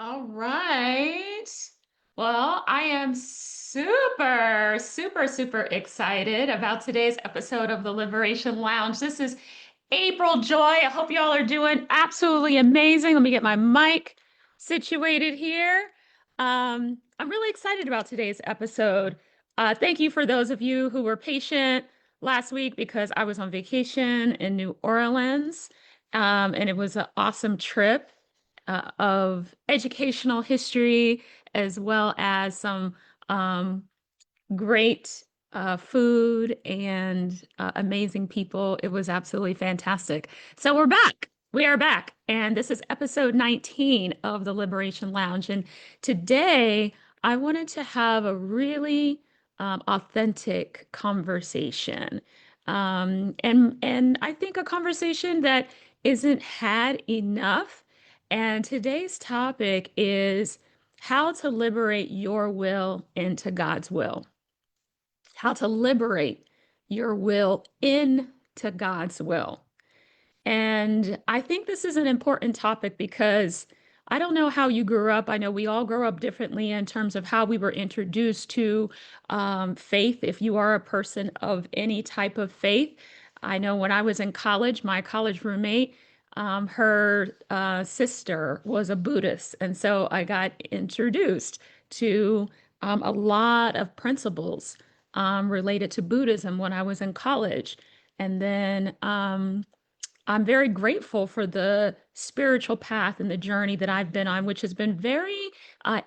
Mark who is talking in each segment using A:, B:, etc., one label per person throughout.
A: All right. Well, I am super, super, super excited about today's episode of the Liberation Lounge. This is April Joy. I hope y'all are doing absolutely amazing. Let me get my mic situated here. I'm really excited about today's episode. Thank you for those of you who were patient last week because I was on vacation in New Orleans, and it was an awesome trip of educational history as well as some um, great food and amazing people. It was absolutely fantastic. So we're back. We are back. And this is episode 19 of the Liberation Lounge. And today I wanted to have a really authentic conversation. And I think a conversation that isn't had enough. And today's topic is how to liberate your will into God's will, how to liberate your will into God's will. And I think this is an important topic because I don't know how you grew up. I know we all grow up differently in terms of how we were introduced to faith. If you are a person of any type of faith, I know when I was in college, my college roommate, her sister was a Buddhist. And so I got introduced to a lot of principles related to Buddhism when I was in college. And then I'm very grateful for the spiritual path and the journey that I've been on, which has been very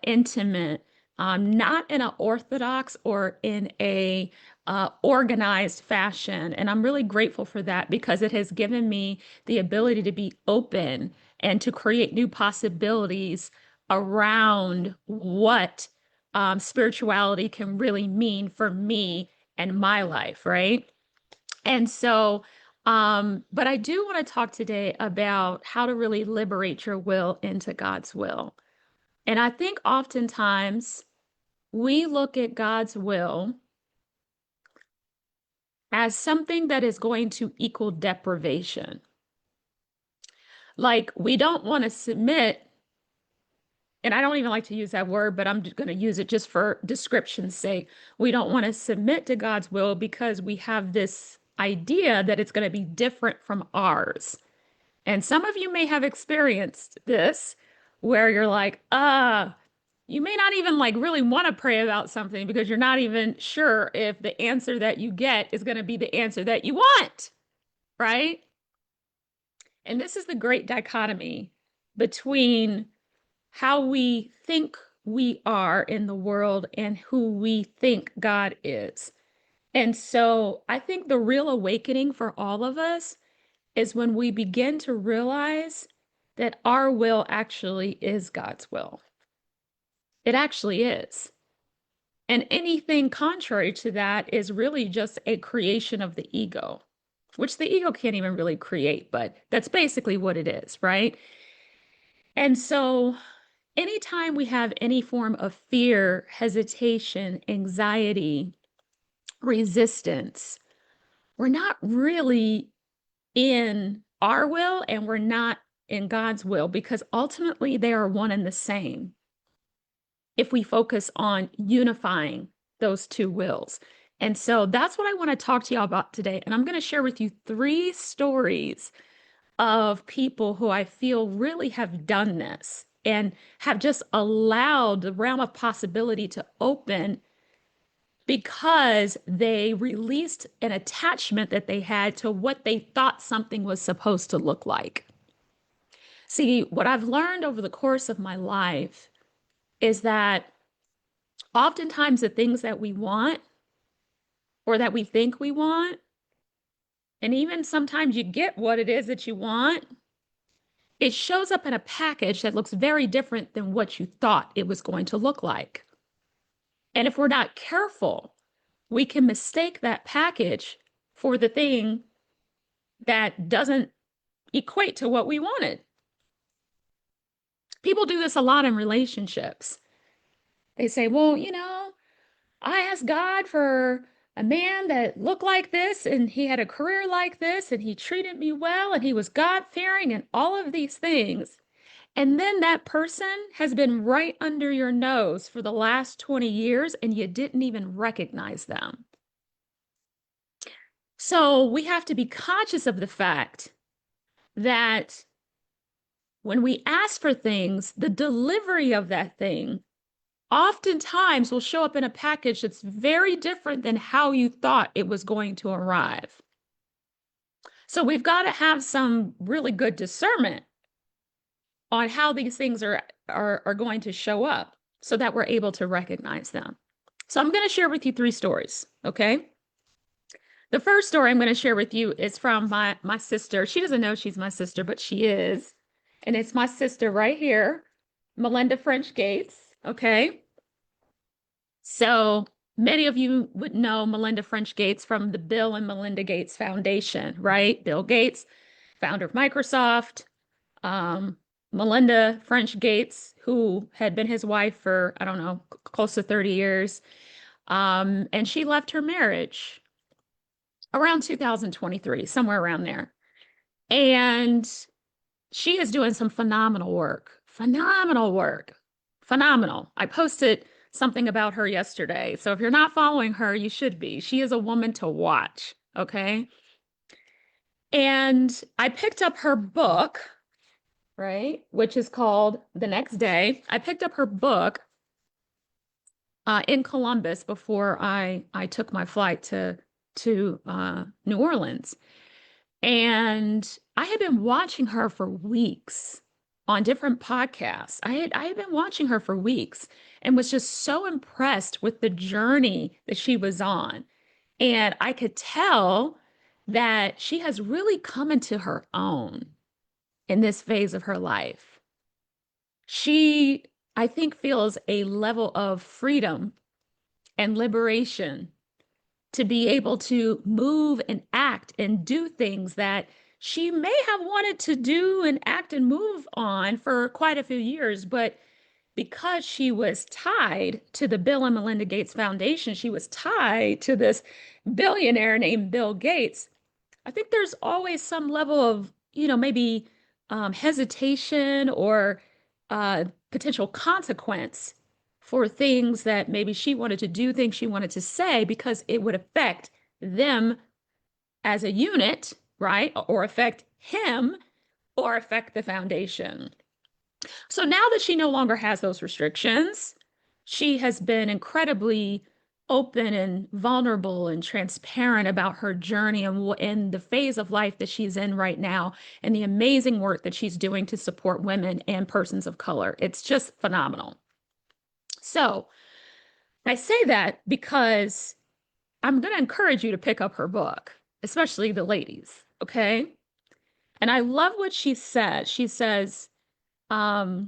A: intimate, not in an orthodox or in a organized fashion. And I'm really grateful for that because it has given me the ability to be open and to create new possibilities around what spirituality can really mean for me and my life, right? And so, but I do want to talk today about how to really liberate your will into God's will. And I think oftentimes we look at God's will as something that is going to equal deprivation. Like we don't want to submit, and I don't even like to use that word, but I'm going to use it just for description's sake. We don't want to submit to God's will because we have this idea that it's going to be different from ours. And some of you may have experienced this where you're like, you may not even like really want to pray about something because you're not even sure if the answer that you get is going to be the answer that you want, right? And this is the great dichotomy between how we think we are in the world and who we think God is. And so I think the real awakening for all of us is when we begin to realize that our will actually is God's will. It actually is. And anything contrary to that is really just a creation of the ego, which the ego can't even really create, but that's basically what it is, right? And so anytime we have any form of fear, hesitation, anxiety, resistance, we're not really in our will and we're not in God's will because ultimately they are one and the same if we focus on unifying those two wills. And so that's what I want to talk to y'all about today. And I'm going to share with you three stories of people who I feel really have done this and have just allowed the realm of possibility to open because they released an attachment that they had to what they thought something was supposed to look like. See, what I've learned over the course of my life is that oftentimes the things that we want or that we think we want, and even sometimes you get what it is that you want, it shows up in a package that looks very different than what you thought it was going to look like. And if we're not careful, we can mistake that package for the thing that doesn't equate to what we wanted. People do this a lot in relationships. They say, well, I asked God for a man that looked like this, and he had a career like this, and he treated me well, and he was God-fearing, and all of these things. And then that person has been right under your nose for the last 20 years and you didn't even recognize them. So we have to be conscious of the fact that when we ask for things, the delivery of that thing oftentimes will show up in a package that's very different than how you thought it was going to arrive. So we've got to have some really good discernment on how these things are going to show up so that we're able to recognize them. So I'm going to share with you three stories, okay? The first story I'm going to share with you is from my sister. She doesn't know she's my sister, but she is. And it's my sister right here, Melinda French Gates, okay? So many of you would know Melinda French Gates from the Bill and Melinda Gates Foundation, right? Bill Gates, founder of Microsoft, um, Melinda French Gates, who had been his wife for, I don't know, close to 30 years. And she left her marriage around 2023, somewhere around there. And she is doing some phenomenal work, phenomenal work, phenomenal. I posted something about her yesterday. So if you're not following her, you should be. She is a woman to watch. Okay. And I picked up her book, right, which is called The Next Day. I picked up her book in Columbus before I took my flight to New Orleans. And I had been watching her for weeks on different podcasts. I had been watching her for weeks and was just so impressed with the journey that she was on. And I could tell that she has really come into her own in this phase of her life. She, I think, feels a level of freedom and liberation to be able to move and act and do things that she may have wanted to do and act and move on for quite a few years, but because she was tied to the Bill and Melinda Gates Foundation, she was tied to this billionaire named Bill Gates. I think there's always some level of, maybe hesitation or potential consequence for things that maybe she wanted to do, things she wanted to say, because it would affect them as a unit, right? Or affect him or affect the foundation. So now that she no longer has those restrictions, she has been incredibly open and vulnerable and transparent about her journey and the phase of life that she's in right now and the amazing work that she's doing to support women and persons of color. It's just phenomenal. So I say that because I'm going to encourage you to pick up her book, especially the ladies, okay? And I love what she says. She says, it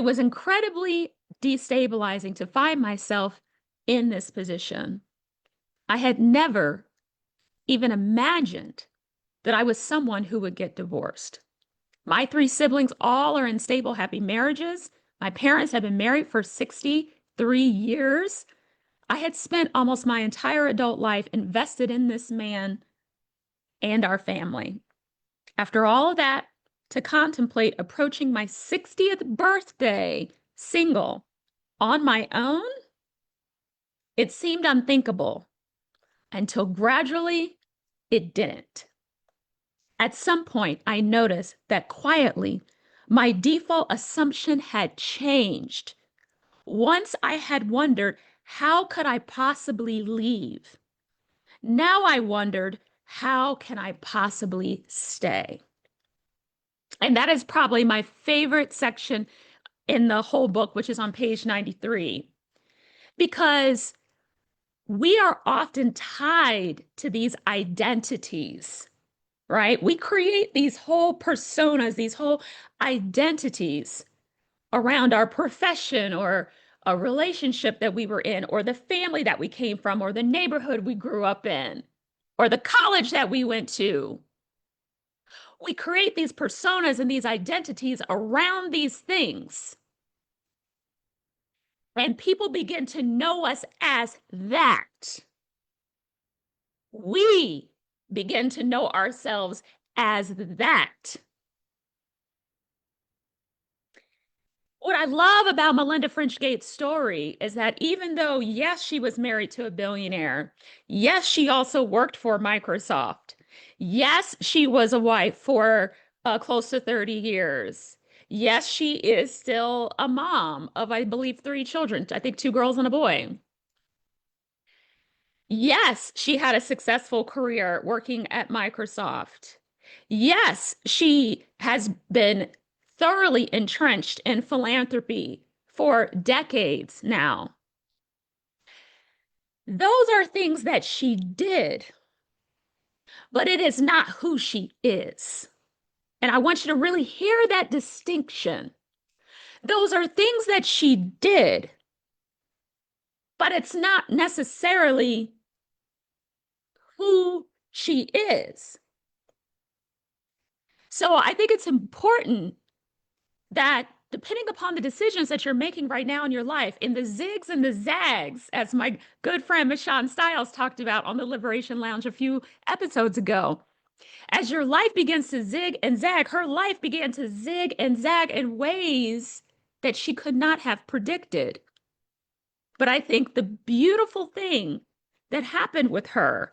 A: was incredibly destabilizing to find myself in this position. I had never even imagined that I was someone who would get divorced. My three siblings all are in stable, happy marriages. My parents have been married for 63 years. I had spent almost my entire adult life invested in this man and our family. After all of that, to contemplate approaching my 60th birthday single on my own, it seemed unthinkable until gradually it didn't. At some point, I noticed that quietly, my default assumption had changed. Once I had wondered, how could I possibly leave? Now I wondered, how can I possibly stay? And that is probably my favorite section in the whole book, which is on page 93, because we are often tied to these identities, right? We create these whole personas, these whole identities around our profession or a relationship that we were in, or the family that we came from, or the neighborhood we grew up in, or the college that we went to. We create these personas and these identities around these things. And people begin to know us as that. We begin to know ourselves as that. What I love about Melinda French Gates' story is that even though, yes, she was married to a billionaire, yes, she also worked for Microsoft, yes, she was a wife for close to 30 years, yes, she is still a mom of, I believe, three children, I think two girls and a boy. Yes, she had a successful career working at Microsoft. Yes, she has been thoroughly entrenched in philanthropy for decades now. Those are things that she did, but it is not who she is. And I want you to really hear that distinction. Those are things that she did, but it's not necessarily who she is. So I think it's important that depending upon the decisions that you're making right now in your life, in the zigs and the zags, as my good friend Michonne Stiles talked about on the Liberation Lounge a few episodes ago, as your life begins to zig and zag, her life began to zig and zag in ways that she could not have predicted. But I think the beautiful thing that happened with her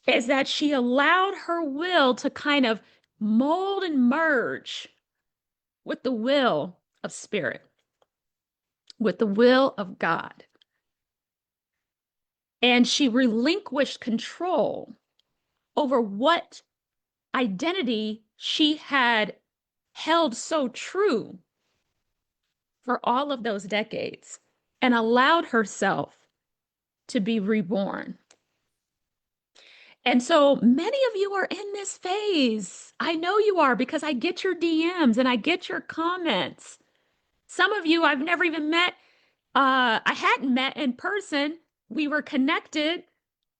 A: is that she allowed her will to kind of mold and merge with the will of spirit, with the will of God. And she relinquished control over what identity she had held so true for all of those decades and allowed herself to be reborn. And so many of you are in this phase. I know you are because I get your DMs and I get your comments. Some of you I've never even met. I hadn't met in person. We were connected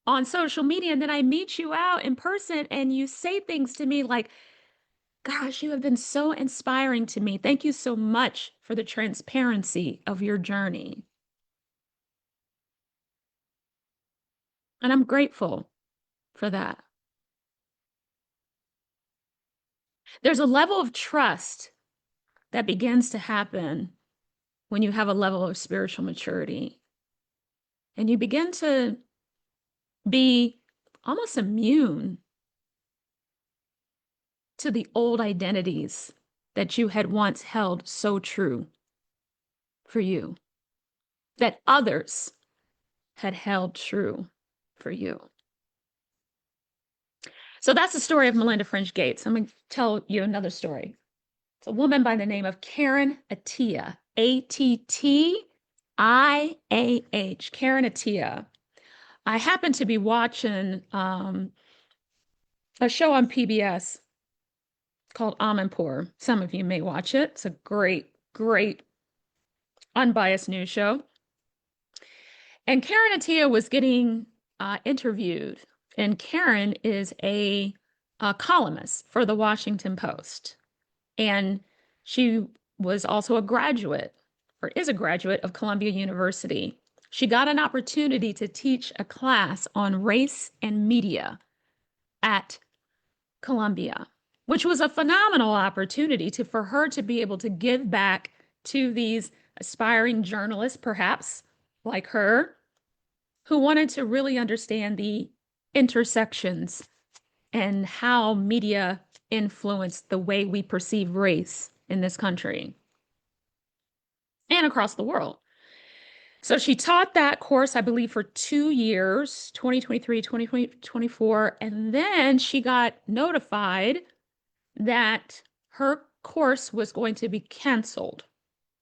A: on social media, and then I meet you out in person, and you say things to me like, gosh, you have been so inspiring to me. Thank you so much for the transparency of your journey. And I'm grateful for that. There's a level of trust that begins to happen when you have a level of spiritual maturity. And you begin to be almost immune to the old identities that you had once held so true for you, that others had held true for you. So that's the story of Melinda French Gates. I'm going to tell you another story. It's a woman by the name of Karen Attiah, Attiah, Karen Attiah. I happened to be watching a show on PBS called Amanpour. Some of you may watch it. It's a great, great unbiased news show. And Karen Attiah was getting interviewed. And Karen is a columnist for the Washington Post. And she was also a graduate, or is a graduate of Columbia University. She got an opportunity to teach a class on race and media at Columbia, which was a phenomenal opportunity for her to be able to give back to these aspiring journalists, perhaps like her, who wanted to really understand the intersections and how media influenced the way we perceive race in this country and across the world. So she taught that course, I believe, for 2 years, 2023, 2024, and then she got notified that her course was going to be canceled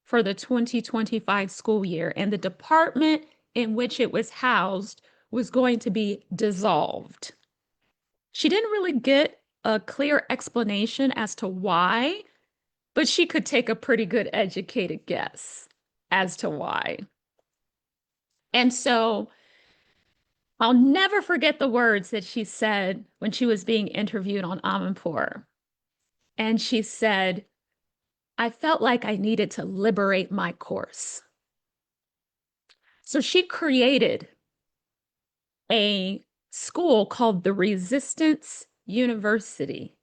A: for the 2025 school year, and the department in which it was housed was going to be dissolved. She didn't really get a clear explanation as to why, but she could take a pretty good educated guess as to why. And so I'll never forget the words that she said when she was being interviewed on Amanpour. And she said, I felt like I needed to liberate my course. So she created a school called the Resistance University.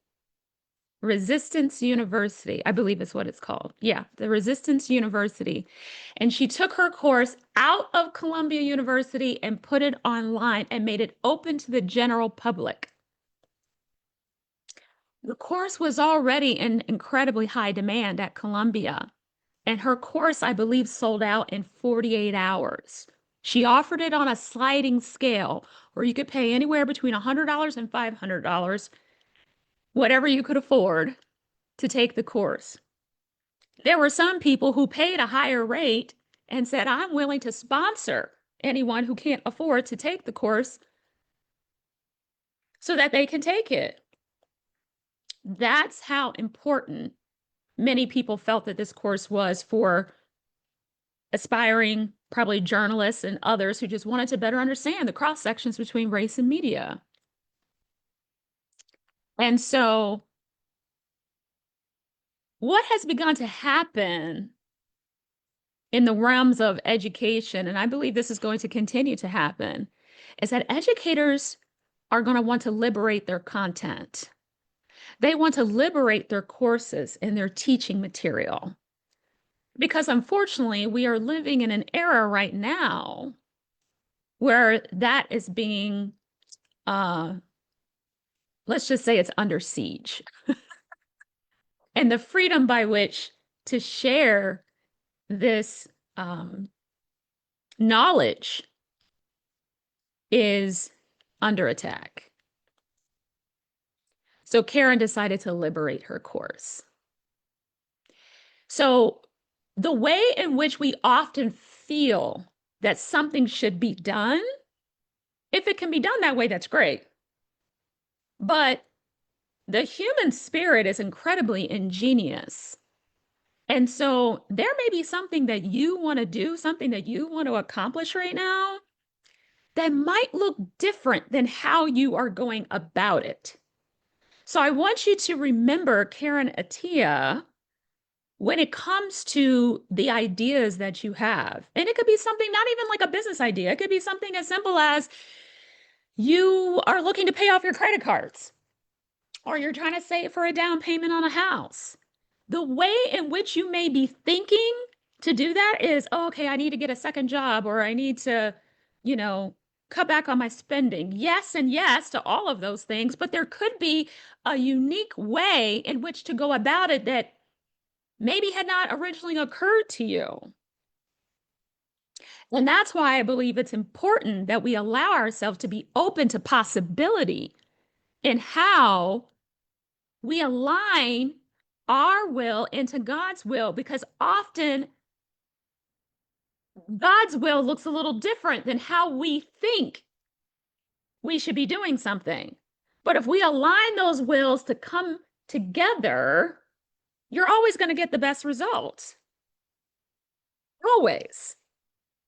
A: Resistance University, I believe is what it's called. Yeah, the Resistance University. And she took her course out of Columbia University and put it online and made it open to the general public. The course was already in incredibly high demand at Columbia, and her course, I believe, sold out in 48 hours. She offered it on a sliding scale where you could pay anywhere between $100 and $500, whatever you could afford to take the course. There were some people who paid a higher rate and said, I'm willing to sponsor anyone who can't afford to take the course so that they can take it. That's how important many people felt that this course was for aspiring, probably journalists and others who just wanted to better understand the cross sections between race and media. And so, what has begun to happen in the realms of education, and I believe this is going to continue to happen, is that educators are going to want to liberate their content. They want to liberate their courses and their teaching material. Because unfortunately, we are living in an era right now where that is being, uh, let's just say it's under siege. And the freedom by which to share this knowledge is under attack. So Karen decided to liberate her course. So the way in which we often feel that something should be done, if it can be done that way, that's great. But the human spirit is incredibly ingenious. And so there may be something that you want to do, something that you want to accomplish right now that might look different than how you are going about it. So I want you to remember Karen Attia when it comes to the ideas that you have. And it could be something not even like a business idea. It could be something as simple as you are looking to pay off your credit cards, or you're trying to save for a down payment on a house. The way in which you may be thinking to do that is, oh, okay, I need to get a second job, or I need to, cut back on my spending. Yes, and yes to all of those things, but there could be a unique way in which to go about it that maybe had not originally occurred to you. And that's why I believe it's important that we allow ourselves to be open to possibility in how we align our will into God's will, because often God's will looks a little different than how we think we should be doing something. But if we align those wills to come together, you're always going to get the best results. Always.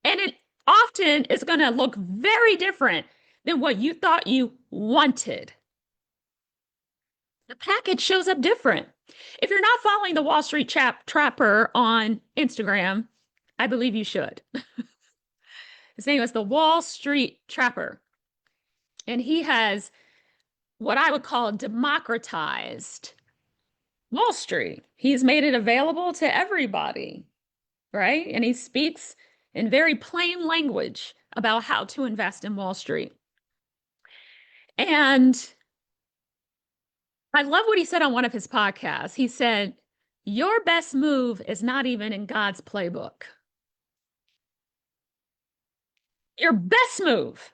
A: And it often is going to look very different than what you thought you wanted. The package shows up different. If you're not following the Wall Street Trapper on Instagram, I believe you should. His name is the Wall Street Trapper. And he has what I would call democratized Wall Street. He's made it available to everybody, right? And he speaks in very plain language about how to invest in Wall Street. And I love what he said on one of his podcasts. He said, your best move is not even in God's playbook. Your best move.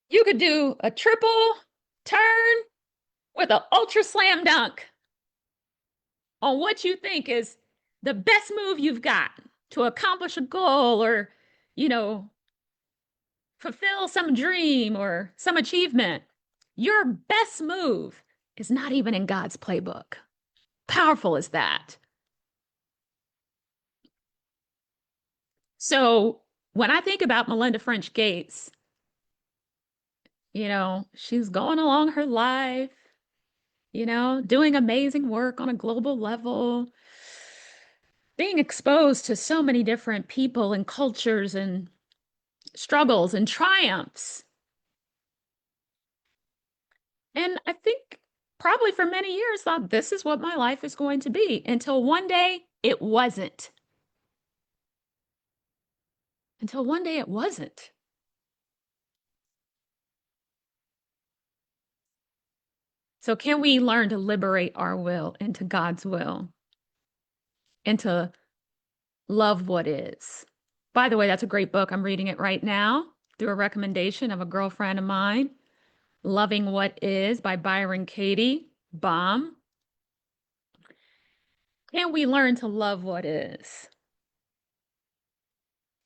A: You could do a triple turn with an ultra slam dunk on what you think is the best move you've got to accomplish a goal, or, fulfill some dream or some achievement. Your best move is not even in God's playbook. Powerful is that. So when I think about Melinda French Gates, she's going along her life, doing amazing work on a global level, being exposed to so many different people and cultures and struggles and triumphs. And I think probably for many years thought this is what my life is going to be until one day it wasn't. Until one day it wasn't. So can we learn to liberate our will into God's will and to love what is? By the way, that's a great book. I'm reading it right now through a recommendation of a girlfriend of mine. Loving What Is by Byron Katie. Bomb. Can we learn to love what is?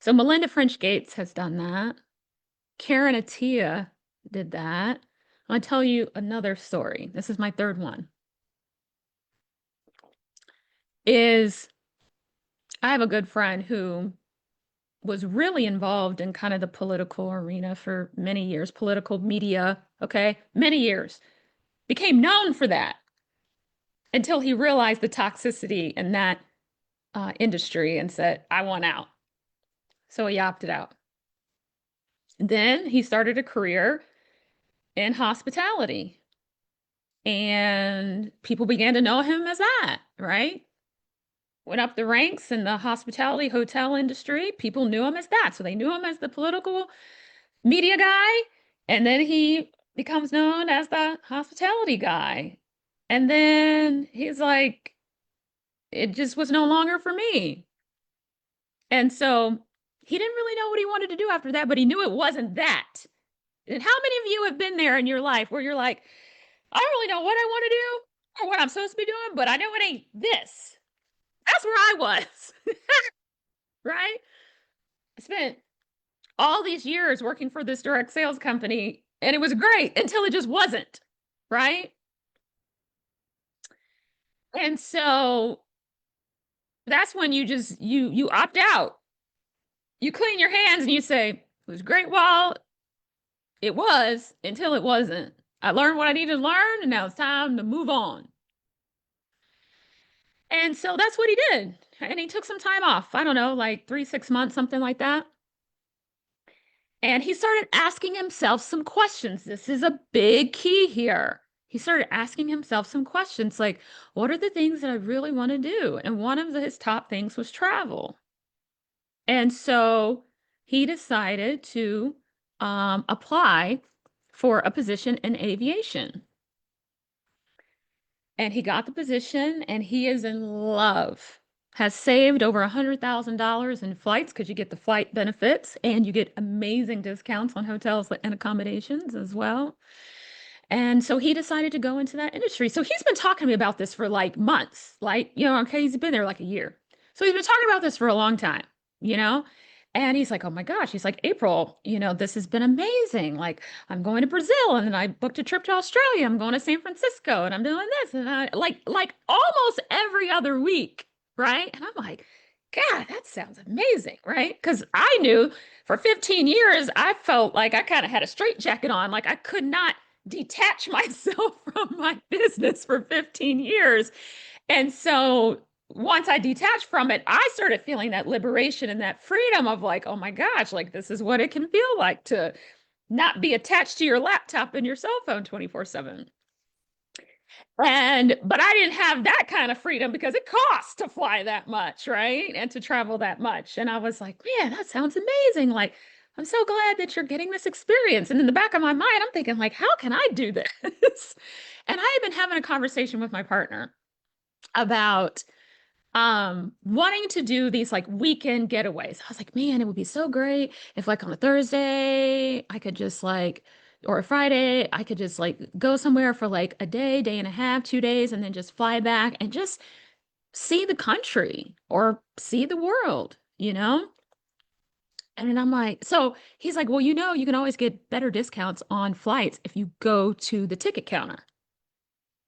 A: So Melinda French Gates has done that. Karen Attia did that. I'll tell you another story. This is my third one. Is I have a good friend who was really involved in kind of the political arena for many years, political media, okay? Many years. Became known for that until he realized the toxicity in that industry and said, I want out. So he opted out. Then he started a career in hospitality. And people began to know him as that, right? Went up the ranks in the hospitality hotel industry. People knew him as that. So they knew him as the political media guy. And then he becomes known as the hospitality guy. And then he's like, it just was no longer for me. And so he didn't really know what he wanted to do after that, but he knew it wasn't that. And how many of you have been there in your life where you're like, I don't really know what I want to do or what I'm supposed to be doing, but I know it ain't this. That's where I was, right? I spent all these years working for this direct sales company and it was great until it just wasn't, right? And so that's when you opt out. You clean your hands and you say, it was great while it was until it wasn't. I learned what I needed to learn and now it's time to move on. And so that's what he did. And he took some time off. I don't know, like 3, 6 months, something like that. And he started asking himself some questions. This is a big key here. He started asking himself some questions like, what are the things that I really want to do? And one of his top things was travel. And so he decided to apply for a position in aviation. And he got the position and he is in love. Has saved over $100,000 in flights because you get the flight benefits and you get amazing discounts on hotels and accommodations as well. And so he decided to go into that industry. So he's been talking to me about this for like months. Like, okay, he's been there like a year. So he's been talking about this for a long time, you know? And he's like, oh my gosh, he's like, April, this has been amazing. Like, I'm going to Brazil and then I booked a trip to Australia. I'm going to San Francisco and I'm doing this. And I like almost every other week, right? And I'm like, God, that sounds amazing, right? Because I knew for 15 years, I felt like I kind of had a straitjacket on. Like I could not detach myself from my business for 15 years. And so once I detached from it, I started feeling that liberation and that freedom of like, oh my gosh, like this is what it can feel like to not be attached to your laptop and your cell phone 24/7. But I didn't have that kind of freedom because it costs to fly that much, right? And to travel that much. And I was like, man, that sounds amazing. Like, I'm so glad that you're getting this experience. And in the back of my mind, I'm thinking, like, how can I do this? And I had been having a conversation with my partner about wanting to do these like weekend getaways. I was like, man, it would be so great if like on a Thursday I could just like or a Friday I could just like go somewhere for like a day, day and a half, 2 days, and then just fly back and just see the country or see the world, you know? And then I'm like, so he's like, well, you can always get better discounts on flights if you go to the ticket counter,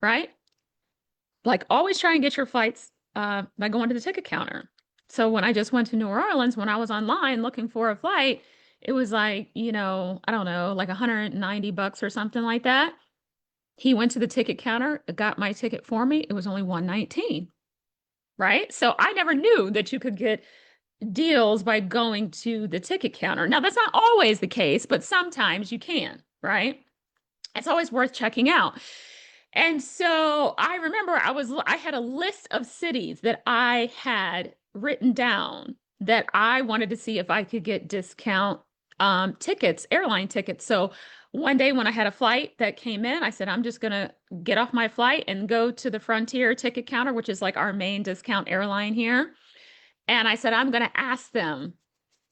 A: right? Like always try and get your flights by going to the ticket counter. So when I just went to New Orleans, when I was online looking for a flight, it was like, I don't know, like $190 or something like that. He went to the ticket counter, got my ticket for me. It was only 119, right? So I never knew that you could get deals by going to the ticket counter. Now, that's not always the case, but sometimes you can, right? It's always worth checking out. And so I remember I had a list of cities that I had written down that I wanted to see if I could get discount tickets, airline tickets. So one day when I had a flight that came in, I said, I'm just gonna get off my flight and go to the Frontier ticket counter, which is like our main discount airline here. And I said, I'm gonna ask them,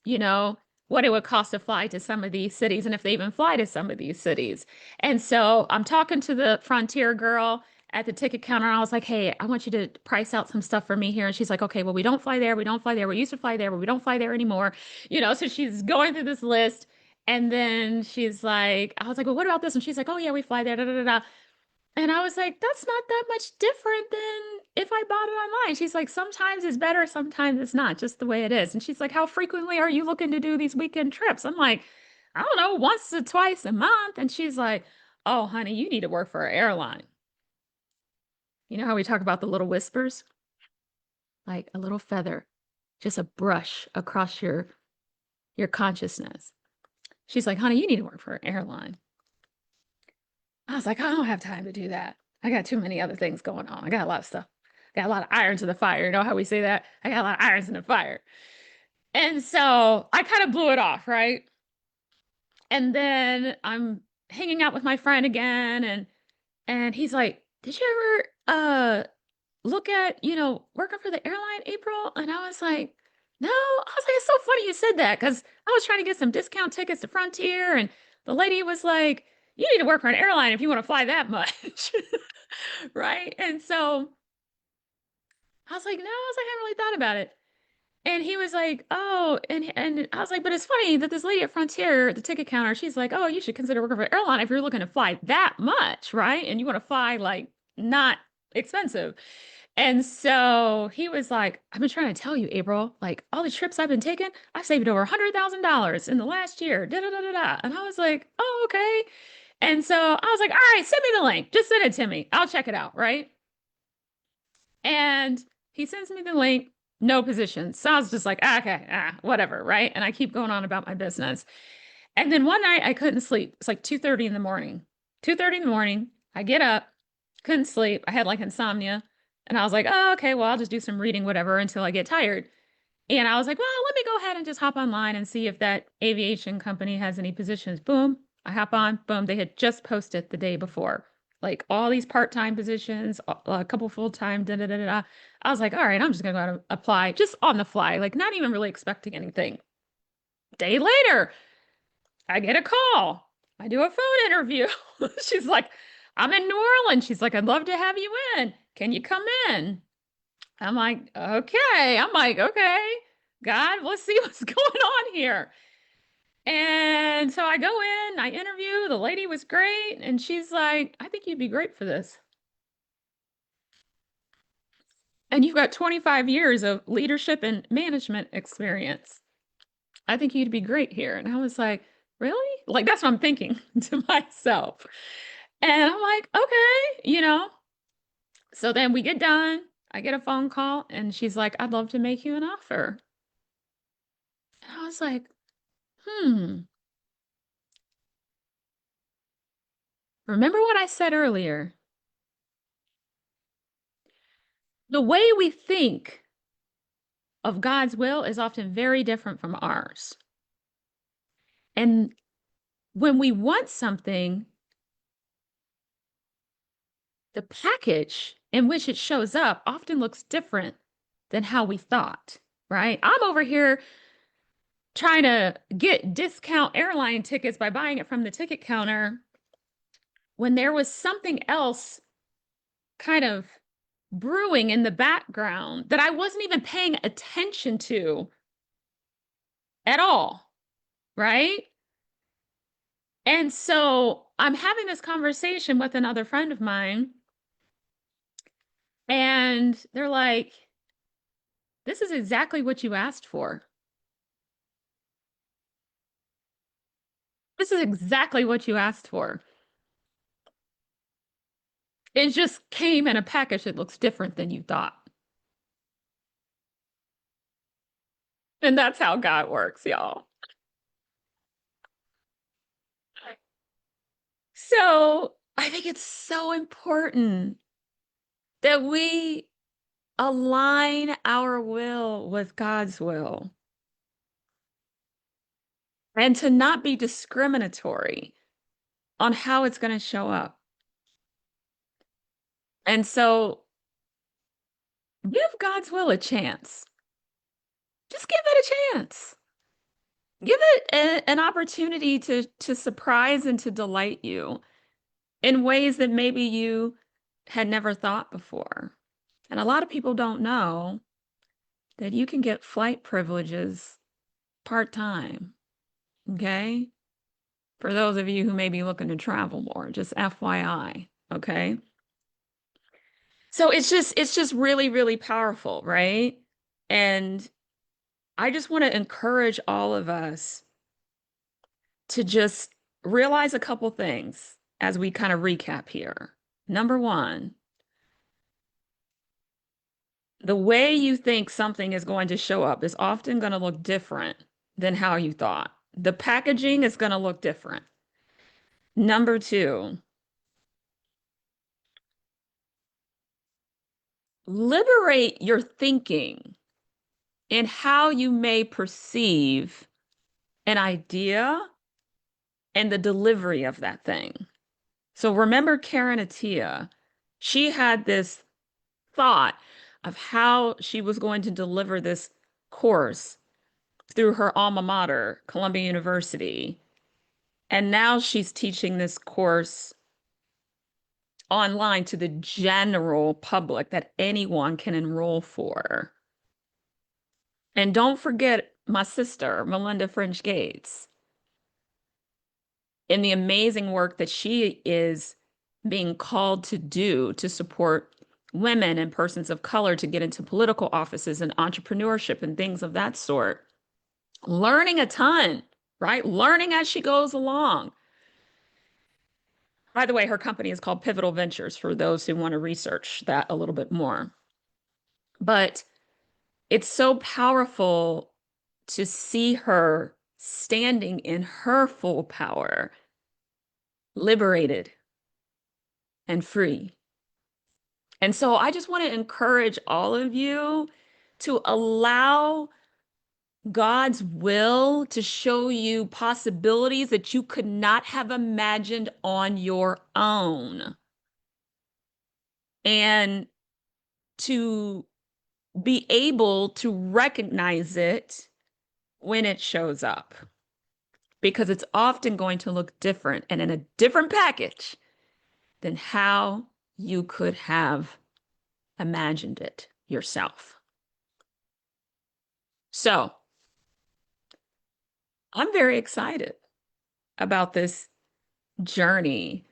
A: you know, what it would cost to fly to some of these cities and if they even fly to some of these cities. And so I'm talking to the Frontier girl at the ticket counter. And I was like, hey, I want you to price out some stuff for me here. And she's like, okay, well, we don't fly there. We don't fly there. We used to fly there, but we don't fly there anymore. So she's going through this list. And then she's like, I was like, well, what about this? And she's like, oh, yeah, we fly there. Da, da, da, da. And I was like, that's not that much different than if I bought it online. She's like, sometimes it's better, sometimes it's not, just the way it is. And she's like, how frequently are you looking to do these weekend trips? I'm like, I don't know, once or twice a month. And she's like, oh, honey, you need to work for an airline. You know how we talk about the little whispers? Like a little feather, just a brush across your consciousness. She's like, honey, you need to work for an airline. I was like, I don't have time to do that. I got too many other things going on. I got a lot of stuff. Got a lot of irons in the fire. You know how we say that? I got a lot of irons in the fire. And so I kind of blew it off, right? And then I'm hanging out with my friend again, and he's like, did you ever look at, working for the airline, April? And I was like, no. I was like, it's so funny you said that because I was trying to get some discount tickets to Frontier, and the lady was like, you need to work for an airline if you want to fly that much. Right? And so I was like, no, I was like, I haven't really thought about it. And he was like, oh, and I was like, but it's funny that this lady at Frontier at the ticket counter, she's like, oh, you should consider working for an airline if you're looking to fly that much, right? And you want to fly like not expensive. And so he was like, I've been trying to tell you, April, like all the trips I've been taking, I've saved over $100,000 in the last year. Da, da, da, da, da. And I was like, oh, okay. And so I was like, all right, send me the link. Just send it to me. I'll check it out, right? And he sends me the link, no positions. So I was just like, okay, whatever, right? And I keep going on about my business. And then one night I couldn't sleep. It's like 2:30 in the morning. 2:30 in the morning, I get up, couldn't sleep. I had like insomnia. And I was like, oh, okay, well, I'll just do some reading, whatever, until I get tired. And I was like, well, let me go ahead and just hop online and see if that aviation company has any positions. Boom. I hop on. Boom. They had just posted the day before, like all these part-time positions, a couple full-time, da da da da. I was like, all right, I'm just gonna go out and apply just on the fly, like not even really expecting anything. Day later, I get a call. I do a phone interview. She's like, I'm in New Orleans. She's like, I'd love to have you in. Can you come in? I'm like, okay. I'm like, okay, God, let's see what's going on here. And so I go in, I interview. The lady was great. And she's like, I think you'd be great for this. And you've got 25 years of leadership and management experience. I think you'd be great here. And I was like, really? Like, that's what I'm thinking to myself. And I'm like, okay. So then we get done. I get a phone call and she's like, I'd love to make you an offer. And I was like, hmm, remember what I said earlier? The way we think of God's will is often very different from ours. And when we want something, the package in which it shows up often looks different than how we thought, right? I'm over here trying to get discount airline tickets by buying it from the ticket counter when there was something else kind of brewing in the background that I wasn't even paying attention to at all, right? And so I'm having this conversation with another friend of mine, and they're like, this is exactly what you asked for. This is exactly what you asked for. It just came in a package that looks different than you thought. And that's how God works, y'all. So I think it's so important that we align our will with God's will and to not be discriminatory on how it's going to show up. And so give God's will a chance. Just give it a chance. Give it an opportunity to surprise and to delight you in ways that maybe you had never thought before. And a lot of people don't know that you can get flight privileges part-time, okay? For those of you who may be looking to travel more, just FYI, okay? So it's just really, really powerful, right? And I just want to encourage all of us to just realize a couple things as we kind of recap here. Number one, the way you think something is going to show up is often going to look different than how you thought. The packaging is going to look different. Number two, liberate your thinking in how you may perceive an idea and the delivery of that thing. So remember Karen Attia, she had this thought of how she was going to deliver this course through her alma mater, Columbia University. And now she's teaching this course online to the general public that anyone can enroll for. And don't forget my sister, Melinda French Gates, in the amazing work that she is being called to do to support women and persons of color to get into political offices and entrepreneurship and things of that sort. Learning a ton, right? Learning as she goes along. By the way, her company is called Pivotal Ventures for those who want to research that a little bit more. But it's so powerful to see her standing in her full power, liberated and free. And so I just want to encourage all of you to allow God's will to show you possibilities that you could not have imagined on your own. And to be able to recognize it when it shows up, because it's often going to look different and in a different package than how you could have imagined it yourself. So I'm very excited about this journey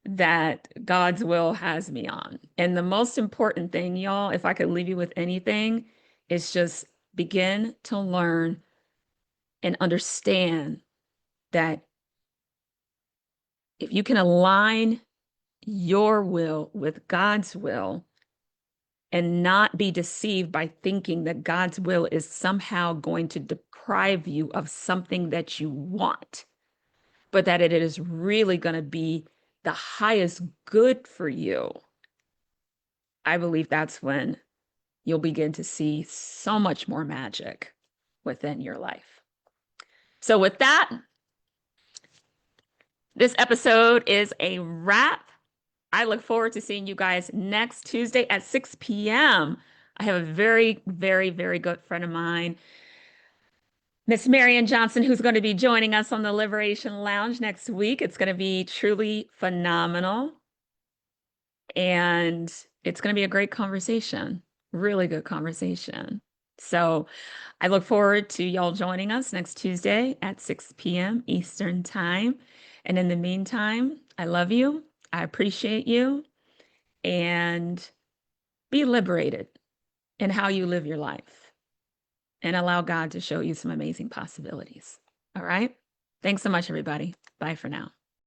A: that God's will has me on. And the most important thing, y'all, if I could leave you with anything, is just begin to learn and understand that if you can align your will with God's will and not be deceived by thinking that God's will is somehow going to deprive you of something that you want, but that it is really going to be the highest good for you, I believe that's when you'll begin to see so much more magic within your life. So with that, this episode is a wrap. I look forward to seeing you guys next Tuesday at 6 p.m. I have a very, very, very good friend of mine, Miss Marian Johnson, who's going to be joining us on the Liberation Lounge next week. It's going to be truly phenomenal. And it's going to be a great conversation, really good conversation. So I look forward to y'all joining us next Tuesday at 6 p.m. Eastern Time. And in the meantime, I love you. I appreciate you. And be liberated in how you live your life and allow God to show you some amazing possibilities. All right? Thanks so much, everybody. Bye for now.